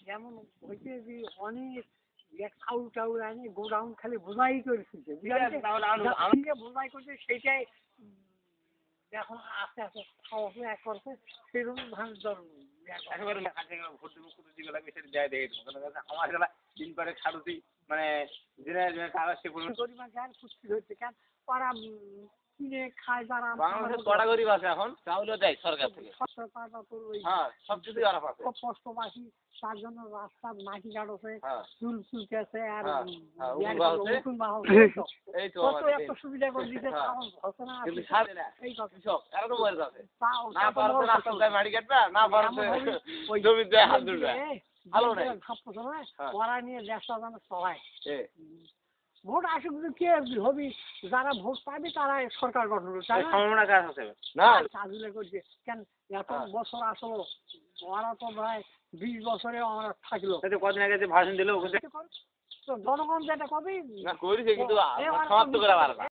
যেমন হইতে যে অনেক চাউল টাউল আনে গোডাউন খালি বোঝাই করেছে বোঝাই করছে সেইটাই এখন আস্তে আস্তে খাওয়া এক করছে সেরকম ধান আমার দিন পরে ছাড়ুতি মানে ওরা কিনে খায় যারা বাংলাদেশের কড়া গরিব আছে এখন চাউলও দেয় সরকার থেকে হ্যাঁ সবকিছুই ওরা পাচ্ছে কষ্টবাসী তার জন্য রাস্তা মাটি কাটছে চুল চুলতেছে আর এই তো এত সুবিধা করে দিতে এই কৃষক এরা তো মরে যাবে না পারছে রাস্তায় মাটি কাটবে না পারছে জমিতে হাত ধরবে ভালো নাই ওরা নিয়ে দেশটা যেন চলায় ভোট আসুক কে হবি যারা ভোট পাবে তারা সরকার গঠন করছে না কাজগুলো করছে কেন এত বছর আসলো ওরা তো প্রায় 20 বছরে আমরা থাকলো কদিন আগে যে ভাষণ দিল জনগণ যেটা কবে না করেছে কিন্তু সমাপ্ত করা পারে না